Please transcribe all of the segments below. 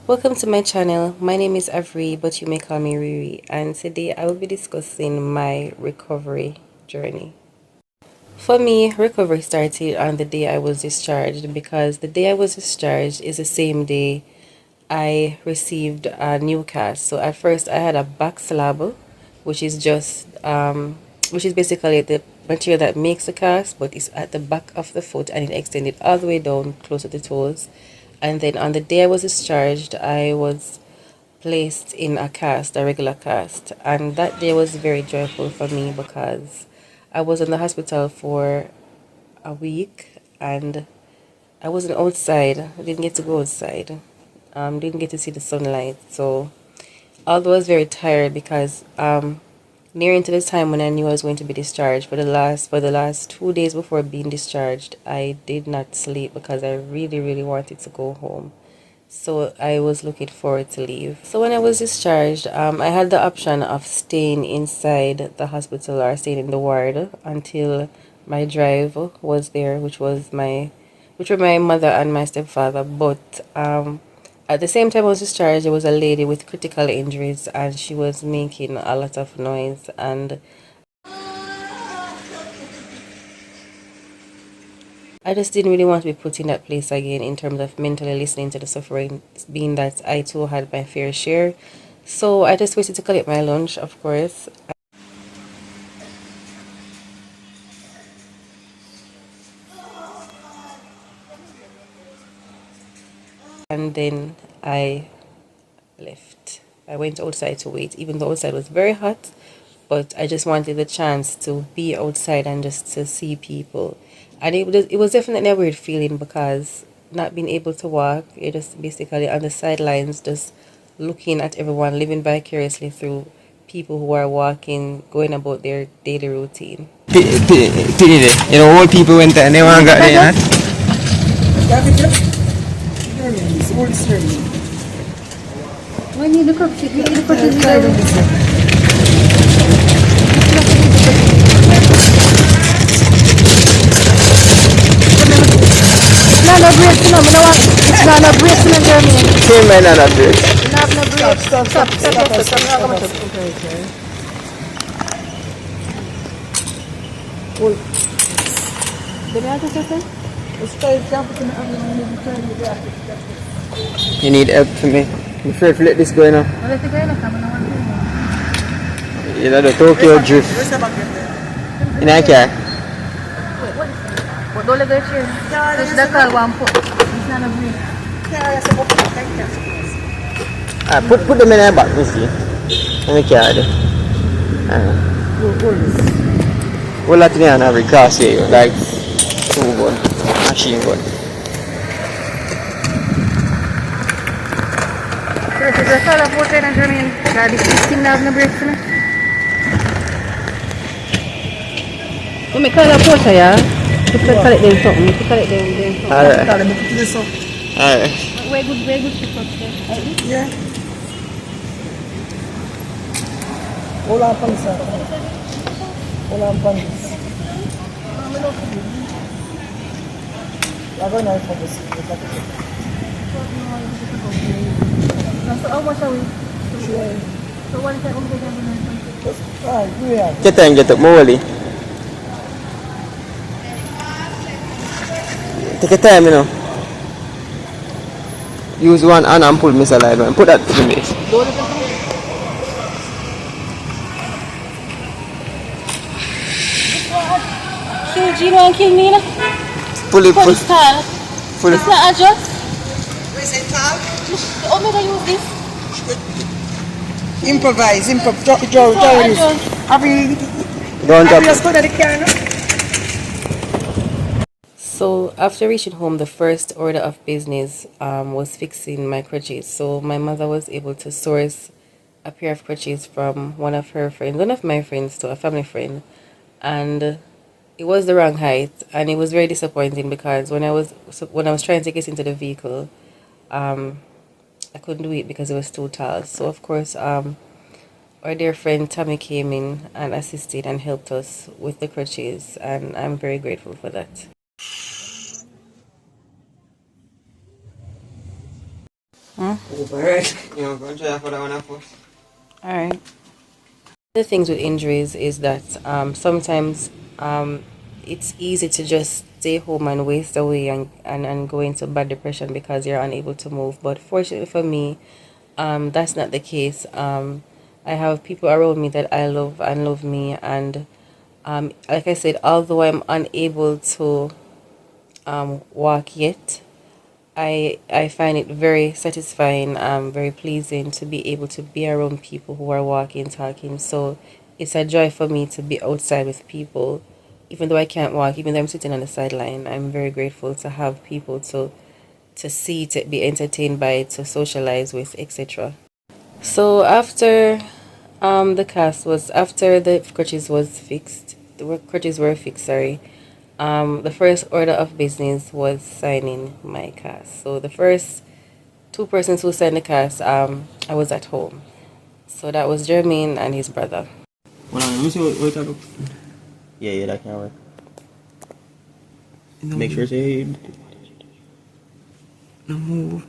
Welcome to my channel. My name is Avree, but you may call me ReeRee, and today I will be discussing my recovery journey. For me, recovery started on the day I was discharged because the day I was discharged is the same day I received a new cast. So at first I had a back slab, which is just which is basically the material that makes the cast, but it's at the back of the foot and it extended all the way down close to the toes. And then on the day I was discharged, I was placed in a cast, a regular cast, and that day was very joyful for me because I was in the hospital for a week and I wasn't outside. I didn't get to go outside. Didn't get to see the sunlight. So although I was very tired because nearing to the time when I knew I was going to be discharged, for the last 2 days before being discharged, I did not sleep because I really really wanted to go home. So I was looking forward to leave. So when I was discharged, I had the option of staying inside the hospital or staying in the ward until my drive was there, which were my mother and my stepfather. But at the same time I was discharged, there was a lady with critical injuries, and she was making a lot of noise, and I just didn't really want to be put in that place again in terms of mentally listening to the suffering, being that I too had my fair share. So I just waited to collect my lunch, of course, and then I left. I went outside to wait, even though outside was very hot, but I just wanted the chance to be outside and just to see people. And it was definitely a weird feeling because not being able to walk, you're just basically on the sidelines, just looking at everyone living vicariously through people who are walking, going about their daily routine. Pity it. You know, old people went there and they want got there. When you look up, you look at the no, no brakes, no, no, it's not no brakes, no, Jeremy. Same man and a bit. You don't have no brakes. Stop. Did I just say? You need help for me. I'm afraid to let this go now. Well, if you go in the camera, I want to You know the Tokyo drift. In a car. wait, what is it? What don't let go here? Push the car one put. It's not a brake. Put them in a back, you see. In the car there. Well, that's me on every car here, like 2 gun, machine gun. So, if you call a portrait and Jeremy, this thing have no brakes in it. When we call a portrait, yeah? You can call it them something. You can call it them something. Alright. Where good to put there? Like this? Yeah. Wala pang sa. Wala pang. Lago na ito this. So, how much are we? Sure. So, one time, Ah, yeah. Get time, get up, Mowali. Take your time, you know. Use one hand and pull Mr. Live and put that in me. So, Gino and kill me, Pull it, for pull this tile. pull it. It's not adjust. Where's it tall? How may I use this? Improvise, It's Joe, not adjust. Avree, Don't drop just it. go to the car, no? So after reaching home, the first order of business was fixing my crutches. So my mother was able to source a pair of crutches from one of her friends, one of my friends, to a family friend, and it was the wrong height, and it was very disappointing because when I was trying to get into the vehicle, I couldn't do it because it was too tall. So of course, our dear friend Tammy came in and assisted and helped us with the crutches, and I'm very grateful for that. Huh? Alright. You know, go and try for that one first. Alright. The things with injuries is that sometimes it's easy to just stay home and waste away and go into bad depression because you're unable to move. But fortunately for me, that's not the case. I have people around me that I love and love me, and like I said, although I'm unable to walk yet, I find it very satisfying, very pleasing to be able to be around people who are walking, talking. So it's a joy for me to be outside with people, even though I can't walk, even though I'm sitting on the sideline. I'm very grateful to have people to see, to be entertained by, to socialize with, etc. So after after the crutches was fixed, crutches were fixed, sorry. The first order of business was signing my cast. So the first two persons who signed the cast, I was at home. So that was Jermaine and his brother. Hold on, let me see what that looks. Yeah, that can work. Make sure say no move.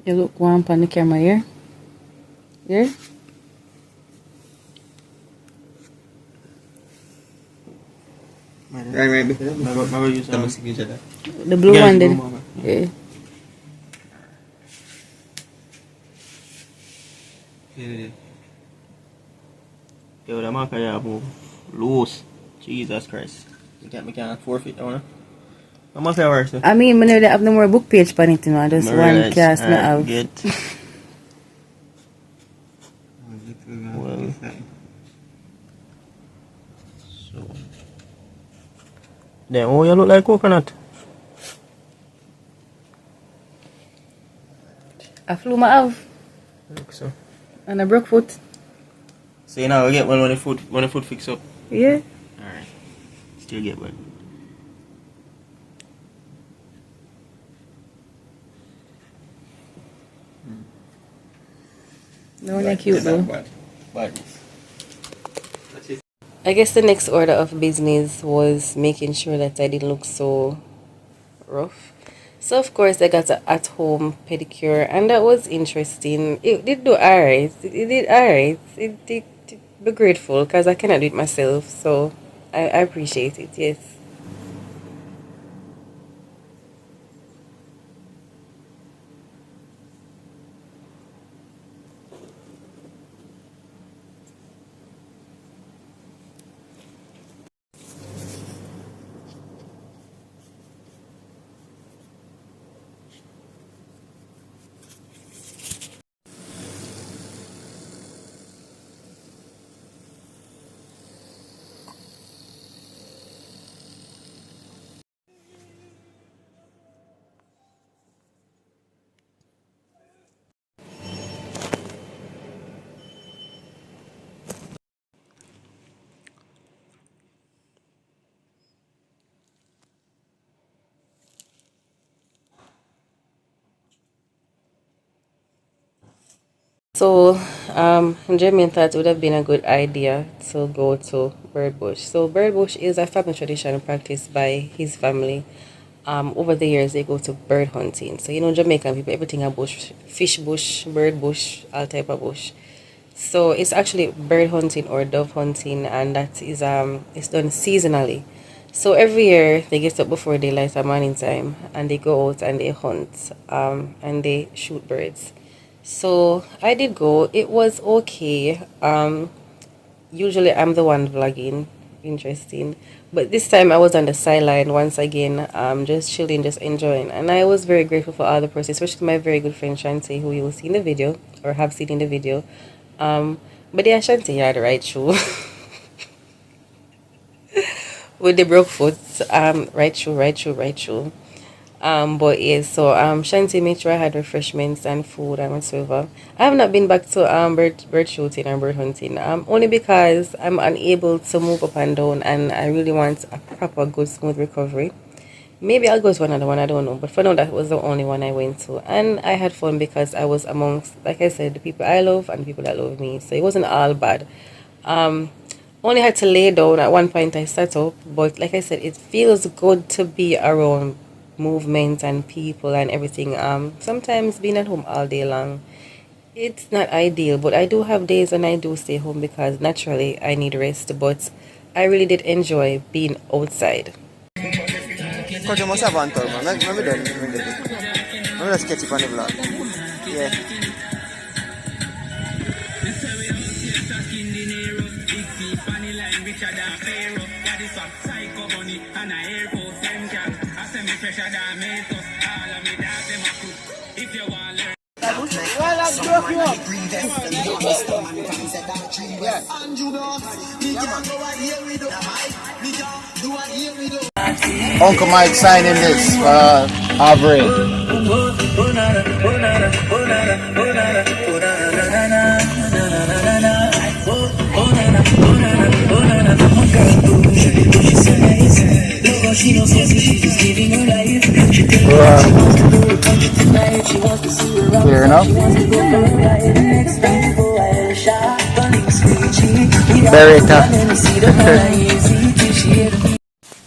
You look one on the camera here. Here? Right, before use double signature there. The blue Yeah, one blue then. mama. Yeah. Yeah. Yo, the marker yeah move loose. Jesus Christ. We can't forfeit that one. I'm not fair worse. I mean, when they have no more book page on it, you know, just one cast me have. Get. Well. So. Then, oh, you look like coconut. A flu I have. Look so. And a broke foot. So you now get one when the foot fix up. Yeah. Alright. Still get one. No, they're cute though. But I guess the next order of business was making sure that I didn't look so rough. So of course I got an at-home pedicure, and that was interesting. It did do alright. It did alright. It did be grateful because I cannot do it myself. So I appreciate it. Yes. So, Jermaine thought it would have been a good idea to go to Birdbush. So, Birdbush is a family tradition practiced by his family. Over the years, they go to bird hunting. So, you know, Jamaican people, everything a bush, fish bush, bird bush, all type of bush. So, it's actually bird hunting or dove hunting, and that is it's done seasonally. So every year they get up before daylight at morning time, and they go out and they hunt and they shoot birds. So I did go. It was okay. Usually I'm the one vlogging. Interesting. But this time I was on the sideline once again, just chilling, just enjoying. And I was very grateful for all the persons, especially my very good friend Shante, who you will see in the video or have seen in the video. But yeah, Shante had the right shoe. With the broke foot, right shoe, right shoe, right shoe. But yes, so Shanti made sure I had refreshments and food and whatsoever. I have not been back to bird shooting and bird hunting. Only because I'm unable to move up and down, and I really want a proper good smooth recovery. Maybe I'll go to another one, I don't know. But for now, that was the only one I went to, and I had fun because I was amongst, like I said, the people I love and the people that love me. So it wasn't all bad. only had to lay down. At one point I sat up, but like I said, it feels good to be around movement and people and everything. Sometimes being at home all day long, it's not ideal, but I do have days when I do stay home because naturally I need rest, but I really did enjoy being outside. Because you must have one tour, man. Let me done. Let me just sketch it on the vlog. Yeah. Uncle Mike signing this for Avree. Clear enough? Berita.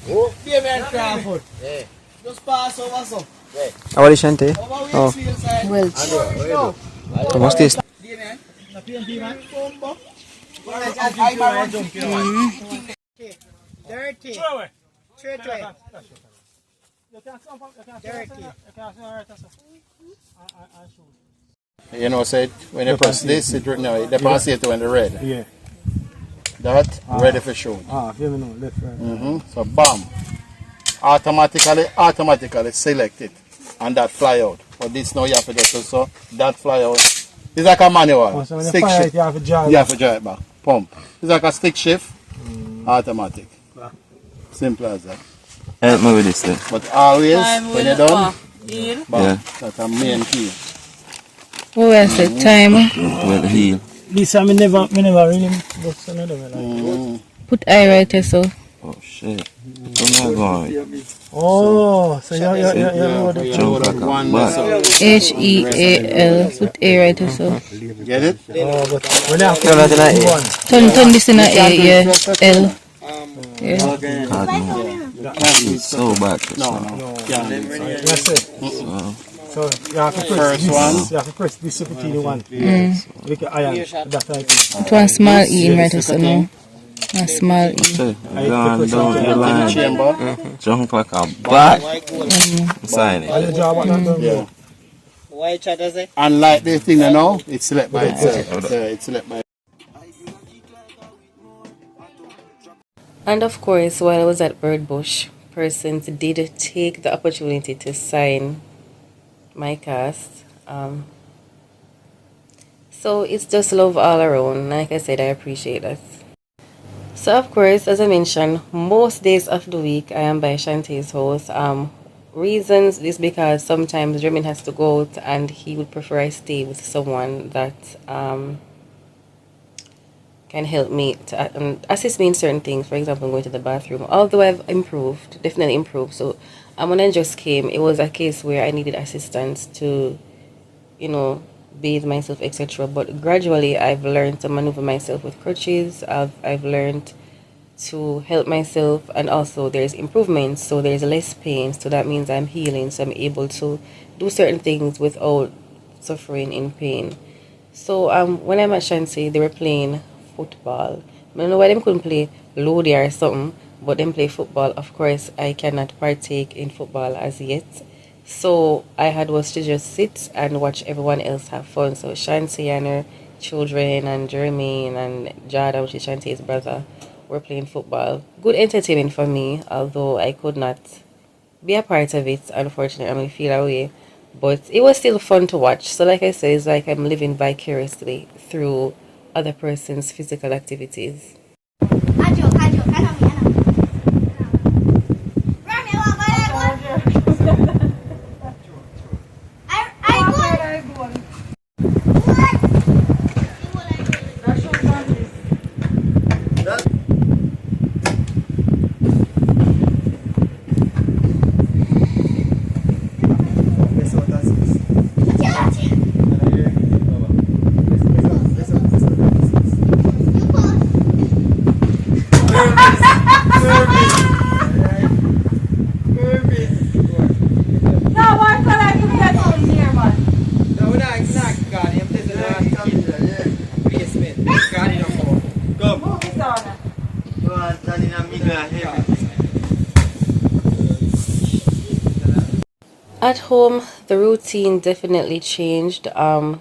Oh, baby and Crawford. Yeah. Just pass over so. How are you, Shante? Oh. Well, What's this? Dirty. Dirty. You know, said when you press this, it no, they pass it when the red. Yeah. That ready for show. Here we know, left, right. So bam, automatically select it, and that fly out. But this now you have to just so that fly out. It's like a manual. So when you stick fire shift. it, you have to drive. You have to drive it back. Pump. It's like a stick shift. Automatic. Simple as that. Help me with this then. But always when you're done, bam, Yeah. that's a main key. who has the time? Well, heel. This time, we never really bust another one. Put eye right so. Oh shit. Come on, going. Oh, so you know the Jump like a One bat. so. HEAL. Put A right so. Get it? Oh, but when you have to You're not in a do A. one. Turn this in a A, yeah. L. Yeah. God, no. It's so bad. No. That's it. So you have to press First this. one. You have to press this between one. With the iron. That's right. Put one small E in right so now. A small E. Say, gone down the line. Chamber. Jump like a bat. Sign All it. the job what done. Yeah. Why chat does it? Unlike this thing you know, it's select by itself. It's select by. And of course, while I was at Birdbush, persons did take the opportunity to sign my cast. So it's just love all around. Like I said, I appreciate that. So of course, as I mentioned, most days of the week I am by Shante's house. Reasons is because sometimes Jermaine has to go out and he would prefer I stay with someone that can help me to assist me in certain things. For example, going to the bathroom. Although I've improved, definitely improved. So when I just came, it was a case where I needed assistance to, bathe myself, etc. But gradually, I've learned to maneuver myself with crutches. I've learned to help myself, and also there's improvements. So there's less pain. So that means I'm healing. So I'm able to do certain things without suffering in pain. So when I'm at Shante, they were playing football. I don't know why them couldn't play Lodi or something, but them play football. Of course, I cannot partake in football as yet. So I had was to just sit and watch everyone else have fun. So Shante and her children and Jermaine and Jada, which is Shante's brother, were playing football. Good entertainment for me, although I could not be a part of it. Unfortunately, I feel away. But it was still fun to watch. So like I said, it's like I'm living vicariously through other person's physical activities. At home, the routine definitely changed.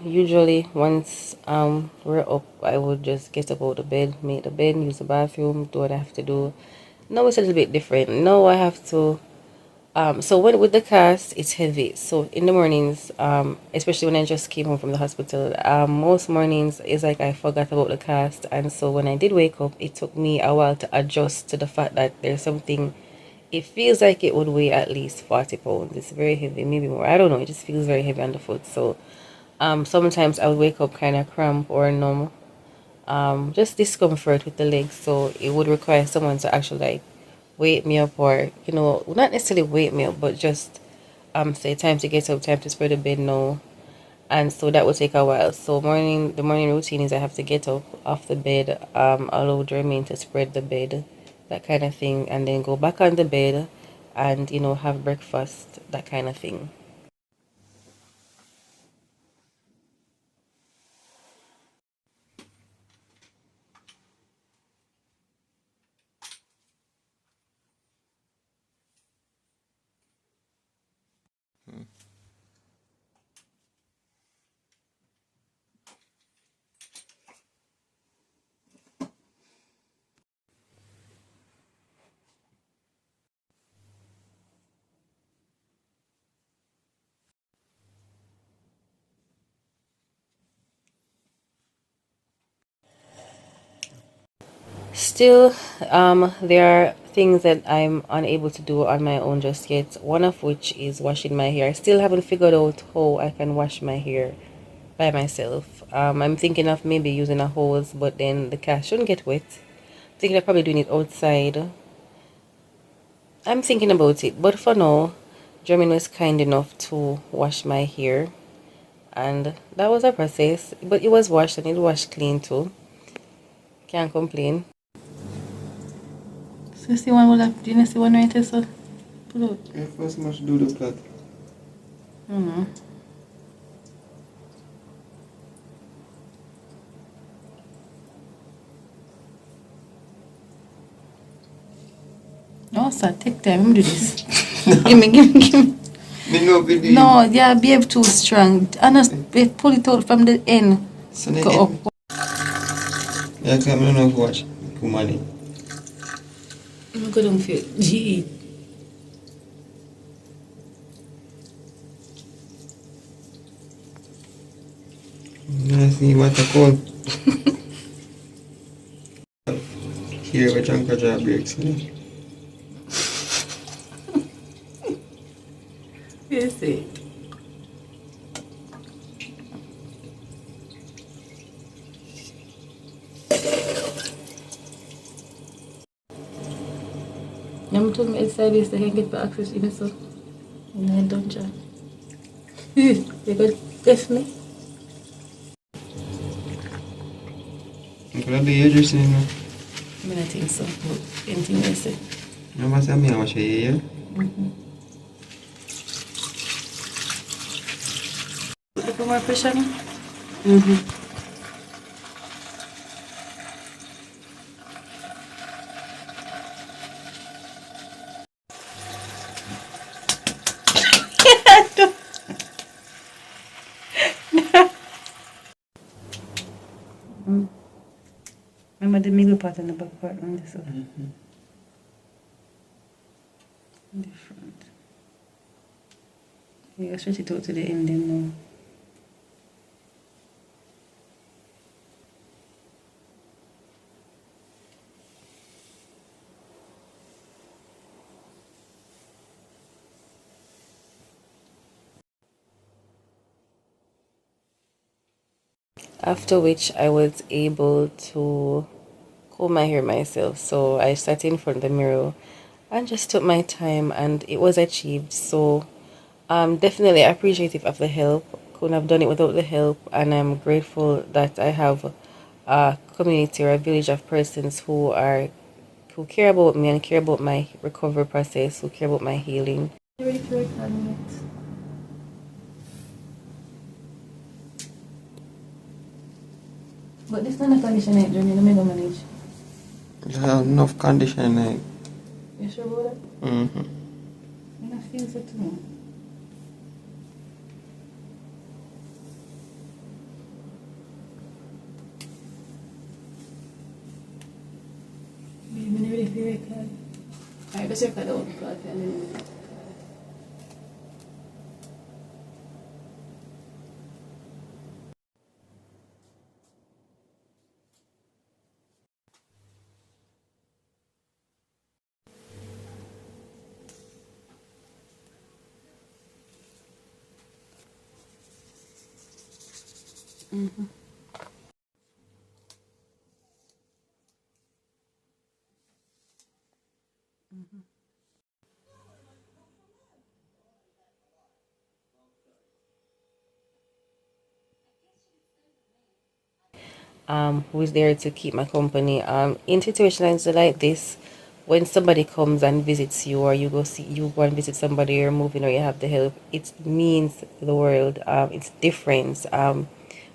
Usually once we're up, I would just get up out of bed, make the bed, use the bathroom, do what I have to do. Now it's a little bit different. Now I have to so when with the cast, it's heavy. So in the mornings, especially when I just came home from the hospital, most mornings it's like I forgot about the cast, and so when I did wake up, it took me a while to adjust to the fact that there's something. It feels like it would weigh at least 40 pounds. It's very heavy, maybe more. I don't know. It just feels very heavy on the foot. So, sometimes I would wake up kind of cramp or numb, just discomfort with the legs. So it would require someone to actually like wake me up, or not necessarily wake me up, but just say time to get up, time to spread the bed now. And so that would take a while. So the morning routine is I have to get up off the bed, allow Jermaine to spread the bed, that kind of thing, and then go back on the bed and have breakfast, that kind of thing. Still, there are things that I'm unable to do on my own just yet. One of which is washing my hair. I still haven't figured out how I can wash my hair by myself. I'm thinking of maybe using a hose, but then the cat shouldn't get wet. Thinking of probably doing it outside. I'm thinking about it, but for now, Jermaine was kind enough to wash my hair, and that was a process. But it was washed and it washed clean too. Can't complain. So you see one will have, do you see one right here, so? Pull out. Yeah, first must do the plot. Mm-hmm. No, sir, take time. Let me do this. Give me. Me no video. No, yeah, behave too strong. Honest, pull it out from the end. So the Go up. Yeah, come on, not watch. Too money. I'm going to feel. Gee. I see what I call. Here, we junk a job breaks. Yes, it. I'm talking outside this, I can get the access in so. And I don't try. You got F me? I'm going to be hairdressing now. I don't think so. Anything I say. You must have me a wash your hair. Put more pressure now? Remember the middle part and the back part on this one? In the front. You stretch it out to the end then now. After which I was able to comb my hair myself. So I sat in front of the mirror and just took my time, and it was achieved. So definitely appreciative of the help. Couldn't have done it without the help, and I'm grateful that I have a community or a village of persons who care about me and care about my recovery process, who care about my healing. But this not a condition I don't mega manage. You have enough condition. You sure about that? Mm-hmm. I feel so too. card. Alright, let's check that out. Card. Who is there to keep my company. In situations like this, when somebody comes and visits you, or you go and visit somebody, you're moving, or you have the help, it means the world. It's different.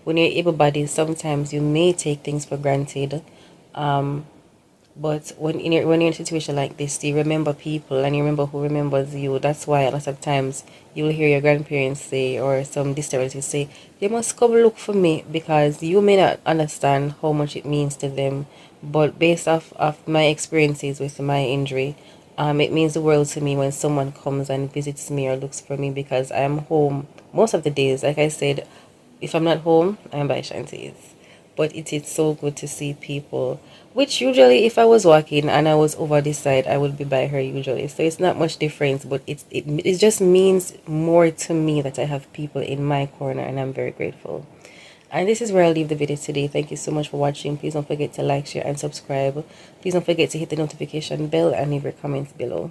When you're able-bodied, sometimes you may take things for granted. But when you're in a situation like this, you remember people and you remember who remembers you. That's why a lot of times you'll hear your grandparents say, or some distant relatives say, "They must come look for me," because you may not understand how much it means to them. But based off my experiences with my injury, it means the world to me when someone comes and visits me or looks for me, because I am home most of the days. Like I said, if I'm not home, I'm by Shante's. But it is so good to see people, which usually if I was walking and I was over this side, I would be by her usually. So it's not much difference, but it just means more to me that I have people in my corner, and I'm very grateful. And this is where I'll leave the video today. Thank you so much for watching. Please don't forget to like, share, and subscribe. Please don't forget to hit the notification bell and leave your comments below.